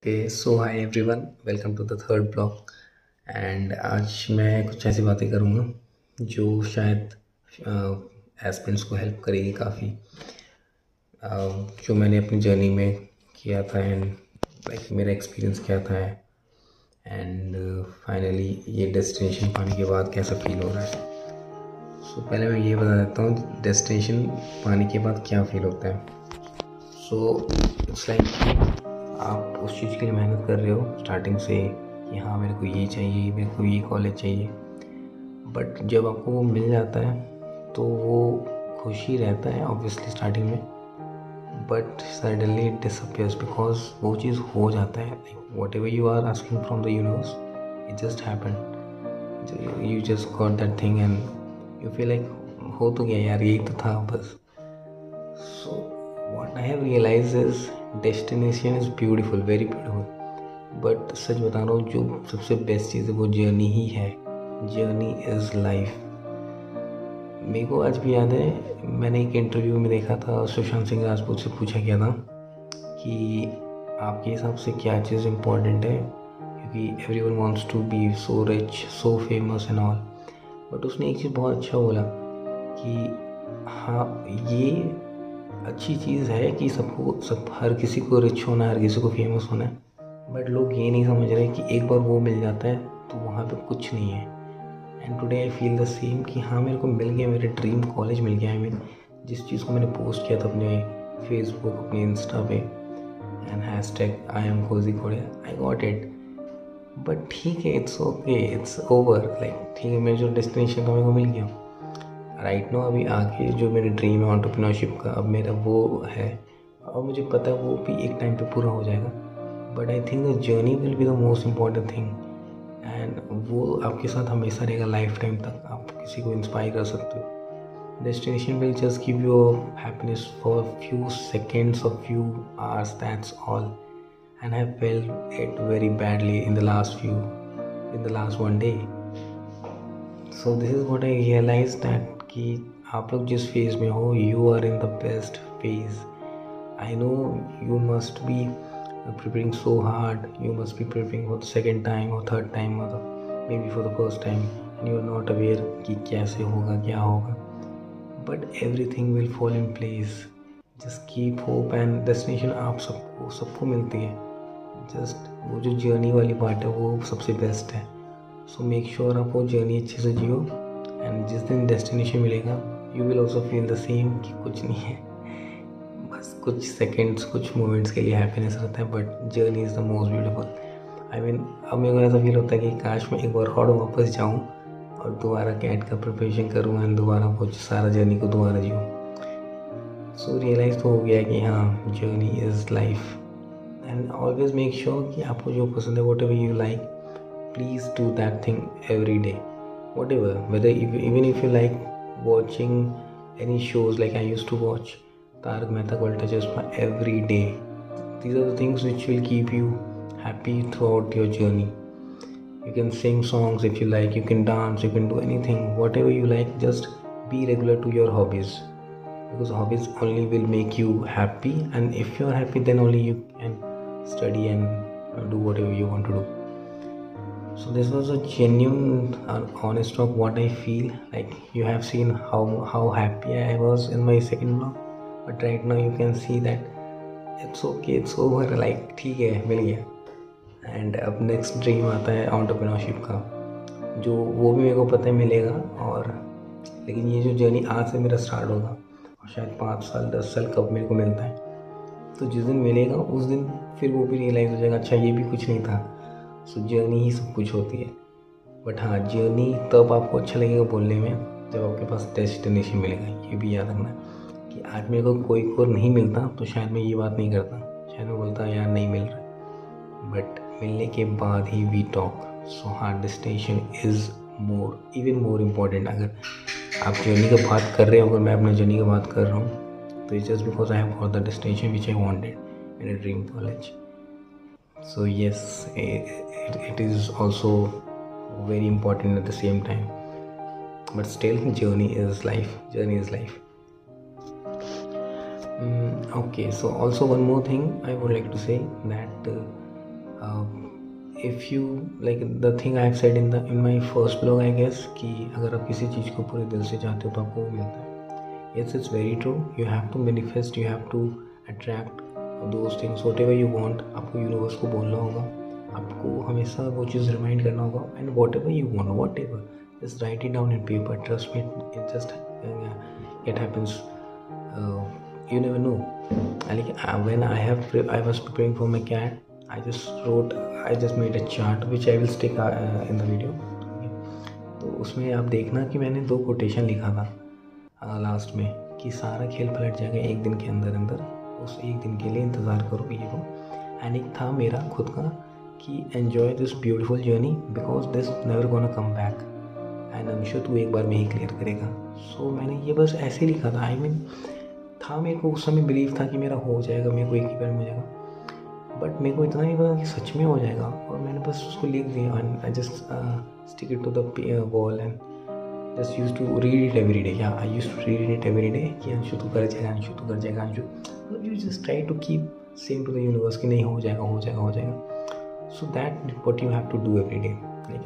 So hi everyone, welcome to the third blog. And आज मैं कुछ ऐसी बातें करूँगा जो शायद एस्पिरेंट्स को हेल्प करेगी काफ़ी। जो मैंने अपनी जर्नी में किया था एंड मेरा एक्सपीरियंस क्या था एंड फाइनली ये डेस्टिनेशन पाने के बाद कैसा फील हो रहा है। सो पहले मैं ये बता देता हूँ डेस्टिनेशन पाने के बाद क्या फील होता है। सो इट्स लाइक आप उस चीज़ के लिए मेहनत कर रहे हो स्टार्टिंग से कि हाँ मेरे को ये चाहिए, मेरे को ये कॉलेज चाहिए, बट जब आपको वो मिल जाता है तो वो खुशी रहता है ऑब्वियसली स्टार्टिंग में, but suddenly it disappears because वो चीज़ हो जाता है। Like whatever you are asking from the universe, it just happen, you just got that thing and you feel like हो तो गया यार, यही तो था बस। So what I have realized is destination is beautiful, very beautiful, but सच बता रहा हूँ जो सबसे बेस्ट चीज़ है वो जर्नी ही है। Journey is life. मेरे को आज भी याद है, मैंने एक इंटरव्यू में देखा था, सुशांत सिंह राजपूत से पूछा गया था कि आपके हिसाब से क्या चीज़ इम्पोर्टेंट है, क्योंकि everyone wants to be so rich, so famous and all, but उसने एक चीज़ बहुत अच्छा बोला कि हाँ ये अच्छी चीज़ है कि हर किसी को रिच होना है, हर किसी को फेमस होना है, बट लोग ये नहीं समझ रहे कि एक बार वो मिल जाता है तो वहाँ पे कुछ नहीं है। And today I feel the same कि हाँ मेरे को मिल गया, मेरे ड्रीम कॉलेज मिल गया। आई मीन जिस चीज़ को मैंने पोस्ट किया था अपने फेसबुक, अपने इंस्टा पे एंड हैशटैग आई एम कोजी कोड़िया, आई गॉट इट। बट ठीक है, it's okay, it's over. Like ठीक है, मेरा जो डेस्टिनेशन था मेरे को मिल गया। राइट नो अभी आगे जो मेरे ड्रीम है एंटरप्रेन्योरशिप का, अब मेरा वो है और मुझे पता है वो भी एक टाइम पे पूरा हो जाएगा, but I think the journey will be the most important thing and वो आपके साथ हमेशा रहेगा, लाइफ टाइम तक आप किसी को इंस्पायर कर सकते हो। Destination will just give you happiness for few seconds और few hours, that's all, and I felt it very badly in the last one day. So this is what I realise that कि आप लोग जिस phase में हो, you are in the best phase. I know you must be preparing so hard, you must be preparing for the second time और third time और may be for the first time, and you are not aware कि कैसे होगा, क्या होगा, but everything will fall in place. Just keep hope and destination आप सबको मिलती है। जस्ट वो जो जर्नी वाली पार्ट है वो सबसे बेस्ट है। सो मेक श्योर आप वो जर्नी अच्छे से जियो एंड जिस दिन डेस्टिनेशन मिलेगा you will also feel the same कि कुछ नहीं है, बस कुछ सेकेंड्स, कुछ मोमेंट्स के लिए हैप्पीनेस रहता है, but journey is the most beautiful. I mean अब मेरे को ऐसा फील होता है कि काश मैं एक बार और वापस जाऊँ और दोबारा कैट का प्रिपरेशन करूँ एंड दोबारा वो सारा जर्नी को दोबारा जीऊँ। सो रियलाइज़ तो हो गया कि हाँ journey is life and always make sure कि आपको जो पसंद है, what ever you like, please do that thing every day, whatever, whether even if you like watching any shows, like I used to watch Tarak Mehta ka Ulta Chashma every day. These are the things which will keep you happy throughout your journey. You can sing songs if you like, you can dance, you can do anything, whatever you like, just be regular to your hobbies, because hobbies only will make you happy, and if you're happy then only you can study and do whatever you want to do. So this was a genuine honest talk what I feel. Like you have seen how happy I was in my second vlog, but right now you can see that it's okay, it's over. Like ठीक है, मिल गया। And अब next dream आता है entrepreneurship का, जो वो भी मेरे को पता है मिलेगा, और लेकिन ये जो जर्नी आज से मेरा स्टार्ट होगा और शायद 5 साल 10 साल कब मेरे को मिलता है, तो जिस दिन मिलेगा उस दिन फिर वो भी रियलाइज़ हो जाएगा अच्छा ये भी कुछ नहीं था। सो जर्नी ही सब कुछ होती है, बट हाँ जर्नी तब आपको अच्छा लगेगा बोलने में जब आपके पास डेस्टिनेशन मिलेगा। ये भी याद रखना कि आज मेरे को कोई और नहीं मिलता तो शायद मैं ये बात नहीं करता, शायद मैं बोलता यार नहीं मिल रहा, बट मिलने के बाद ही वी टॉक। सो हाँ destination is even more important. अगर आप जर्नी की बात कर रहे हो, अगर मैं अपने जर्नी की बात कर रहा हूँ, तो it's just because I have got the destination which I wanted, मेरे dream college. So yes, it is also very important at the same time, but still journey is life. Okay, so also one more thing I would like to say that if you like the thing I have said in my first blog I guess, कि अगर आप किसी चीज़ को पूरे दिल से चाहते हो तो आपको वो मिलता है। It's very true. You have to manifest, you have to attract those things whatever you want. आपको यूनिवर्स को बोलना होगा, आपको हमेशा वो चीज़ रिमाइंड करना होगा, and what ever you want, what ever, just right it down in paper, trust me, it just it happens. You never know. Like when I was preparing for my CAT, I just made a chart which I will stick in the video. तो उसमें आप देखना कि मैंने 2 quotation लिखा था last में, कि सारा खेल पलट जाएगा एक दिन के अंदर अंदर, उस एक दिन के लिए इंतज़ार करो ये वो। एंड एक था मेरा खुद का कि enjoy this beautiful journey because this never gonna come back, and I am sure तू एक बार में ही क्लियर करेगा। सो मैंने ये बस ऐसे लिखा था। था मेरे को उस समय बिलीव था कि मेरा हो जाएगा, मेरे को एक ही बार में हो जाएगा, बट मेरे को इतना नहीं पता कि सच में हो जाएगा, और मैंने बस उसको लिख दिया and I just stick it to the wall and just use to read it every day. या I use to read it every day कि अंशु तू कर जाएगा, अंशु तू कर जाएगा, अंशु, मतलब you just try to keep saying to the universe कि नहीं हो जाएगा, हो जाएगा, हो जाएगा। So that what you have to do every day.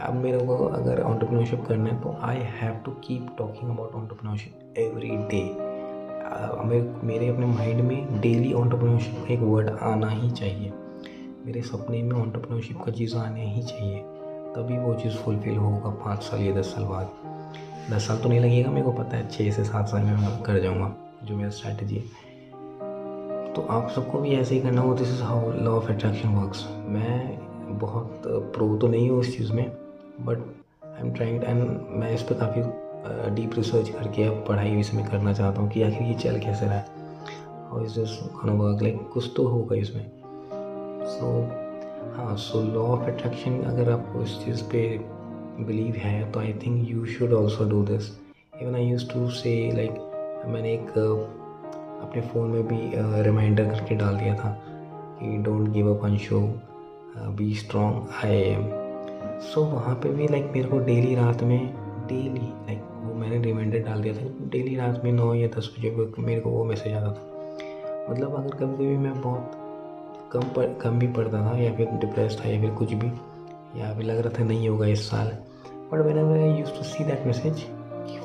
अब मेरे को अगर एंटरप्रेन्योरशिप करना है तो I have to keep talking about entrepreneurship every day. मेरे अपने माइंड में डेली एंटरप्रेन्योरशिप का एक वर्ड आना ही चाहिए, मेरे सपने में एंटरप्रेन्योरशिप का चीज़ आने ही चाहिए, तभी वो चीज़ फुलफिल होगा 5 साल या 10 साल बाद। 10 साल तो नहीं लगेगा, मेरे को पता है 6 से 7 साल में मैं कर जाऊँगा जो मेरा स्ट्रैटेजी है। तो आप सबको भी ऐसे ही करना हो। This is how law of attraction works. मैं बहुत प्रो तो नहीं हूँ इस चीज़ में, but I am trying, and मैं इस पर काफ़ी डीप रिसर्च करके अब पढ़ाई इसमें करना चाहता हूँ कि आखिर ये चल कैसे रहा है, और इस वर्क लाइक कुछ तो होगा इसमें। सो लॉ ऑफ अट्रैक्शन, अगर आपको इस चीज़ पे बिलीव है तो I think you should also do this. Even I use to say like, मैंने एक अपने फ़ोन में भी रिमाइंडर करके डाल दिया था कि don't give up Anshu, be strong, I am. So वहाँ पे भी लाइक मेरे को डेली रात में लाइक वो मैंने रिमाइंडर डाल दिया था, डेली रात में 9 या 10 बजे मेरे को वो मैसेज आता था। मतलब अगर कभी कभी मैं बहुत कम भी पढ़ता था, या फिर डिप्रेस था, या फिर कुछ भी, या फिर लग रहा था नहीं होगा इस साल, but whenever I used to see that message,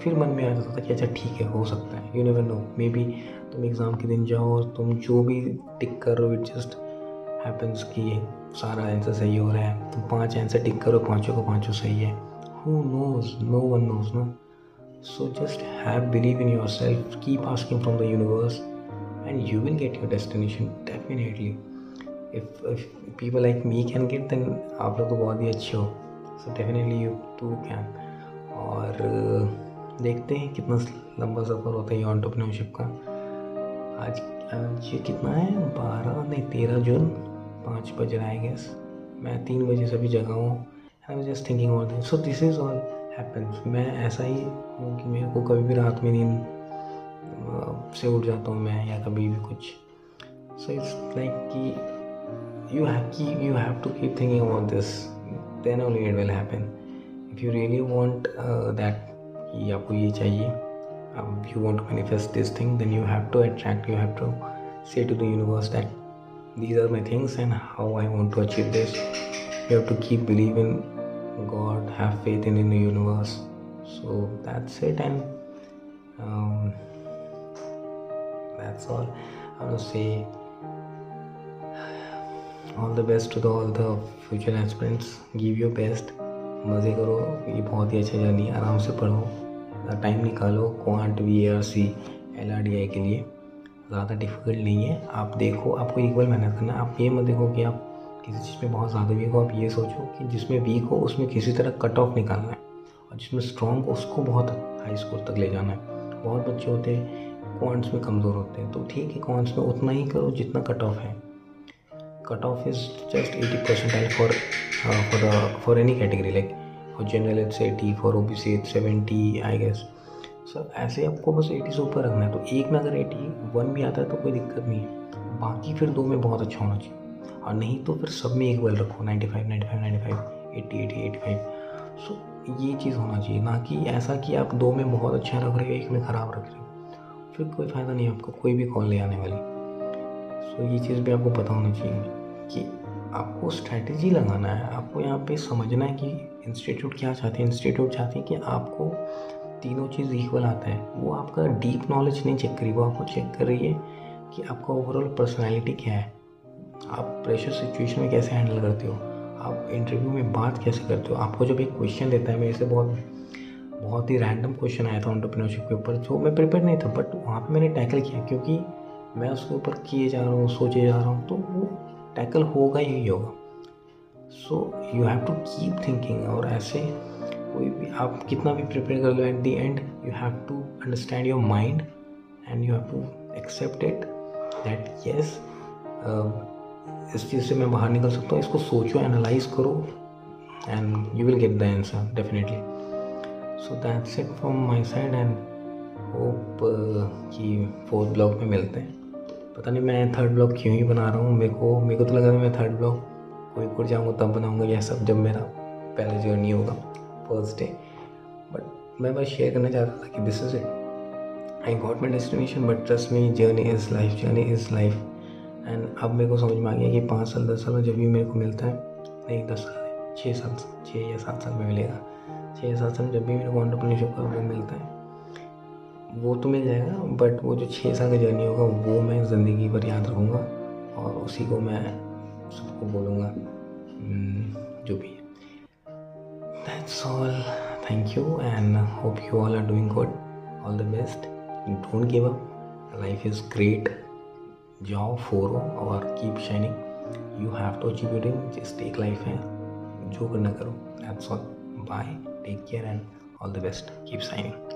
फिर मन में आ जाता था कि अच्छा ठीक है, हो सकता है, you never know, may be तुम एग्ज़ाम के दिन जाओ और तुम जो भी टिक करो, इट जस्ट हैपन्स कि सारा आंसर सही हो रहा है। तुम 5 आंसर टिक करो, 5 को 5 सही है। Who knows? No one knows, no? So just have believe in yourself, keep asking from the universe, and you will get your destination definitely. If people like me can get, then आप लोग तो बहुत ही अच्छे हो, so definitely you too can. और देखते हैं कितना लंबा सफ़र होता है ये एंटरप्रेन्योरशिप का। आज ये कितना है, 13 जून, 5 बज रहा है गेस। मैं 3 बजे से भी जगा हूँ। I was just thinking all this, so this is all happens. मैं ऐसा ही हूँ कि मेरे को कभी भी रात में नींद से उठ जाता हूँ मैं, या कभी भी कुछ। सो इट्स लाइक कि you have to keep thinking about this, then only it will happen. If you really want that, कि आपको ये चाहिए, you want to manifest this thing, then you have to attract, you have to say to the universe that these are my things and how I want to achieve this. You have to keep believing God, have faith in the universe. So that's it, and that's all I want to say. All the best to all the future aspirants. Give your best, मज़े करो, ये बहुत ही अच्छा journey, आराम से पढ़ो, time निकालो quant VARC LRDI के लिए, ज़्यादा डिफ़िकल्ट नहीं है। आप देखो, आपको इक्वल मेहनत करना है। आप ये मत देखो कि आप किसी चीज़ में बहुत ज़्यादा वीक हो, आप ये सोचो कि जिसमें वीक हो उसमें किसी तरह कट ऑफ निकालना है, और जिसमें स्ट्रॉन्ग हो उसको बहुत हाई स्कोर तक ले जाना है। बहुत बच्चे होते हैं क्वांट्स में कमज़ोर होते हैं, तो ठीक है, क्वांट्स में उतना ही करो जितना कट ऑफ है। Cut off is just 80% for any category, like for general it's 80, for OBC it's 70 I guess. Sir ऐसे आपको बस 80 से ऊपर रखना है, तो एक में अगर 81 भी आता है तो कोई दिक्कत नहीं है, बाकी फिर 2 में बहुत अच्छा होना चाहिए, और नहीं तो फिर सब में इक्वल रखो, 95, 95, 95, 80, 80, 85। सो ये चीज़ होना चाहिए, ना कि ऐसा कि आप 2 में बहुत अच्छा रख रहे हो, 1 में ख़राब रख रहे हो, फिर कोई फ़ायदा नहीं है, आपको कोई भी कॉल नहीं आने वाली। सो ये चीज़ भी आपको पता होना चाहिए कि आपको स्ट्रैटेजी लगाना है, आपको यहाँ पे समझना है कि इंस्टीट्यूट क्या चाहते हैं। इंस्टीट्यूट चाहते हैं कि आपको तीनों चीज़ इक्वल आता है। वो आपका डीप नॉलेज नहीं चेक करी, वो आपको चेक कर रही है कि आपका ओवरऑल पर्सनैलिटी क्या है, आप प्रेशर सिचुएशन में कैसे हैंडल करते हो, आप इंटरव्यू में बात कैसे करते हो। आपको जब एक क्वेश्चन देता है, मेरे से बहुत ही रैंडम क्वेश्चन आया था एंटरप्रेन्योरशिप के ऊपर, जो मैं प्रिपेयर नहीं था, बट वहाँ पे मैंने टैकल किया, क्योंकि मैं उसके ऊपर किए जा रहा हूँ, सोचे जा रहा हूँ, तो वो टैकल होगा ही होगा। So you have to keep thinking. और ऐसे कोई भी आप कितना भी प्रिपेयर कर लो, at the end you have to understand your mind and you have to accept it that yes, इस चीज़ से मैं बाहर निकल सकता हूँ। इसको सोचो, एनालाइज करो and you will get the answer definitely. So that's it from my side and hope कि 4th ब्लॉग में मिलते हैं। पता नहीं मैं 3rd ब्लॉग क्यों ही बना रहा हूँ, मेरे को तो लगा था मैं 3rd ब्लॉग कोई जाऊँगा तब बनाऊँगा यह सब, जब मेरा पहला जर्नी होगा, फर्स्ट डे। बट मैं बस शेयर करना चाहता था कि this is it, I got my destination, but trust me, journey is life. And अब मेरे को समझ में आ गया कि 5 साल 10 साल में जब भी मेरे को मिलता है, नहीं 10 साल नहीं, 6 या 7 साल में मिलेगा, 6 या 7 साल में जब भी मेरे को एंटरप्रेन्योरशिप का वो मिलता है, वो तो मिल जाएगा, बट वो जो 6 साल का जर्नी होगा वो मैं ज़िंदगी भर याद रखूँगा और उसी को मैं सबको बोलूँगा, जो भी है। That's all, thank you and hope you all are doing good, all the best, don't give up, life is great, जाओ फोरो और keep shining, you have to achieve your dream, just take life है, जो करना करो। That's all, bye, take care and all the best, keep shining.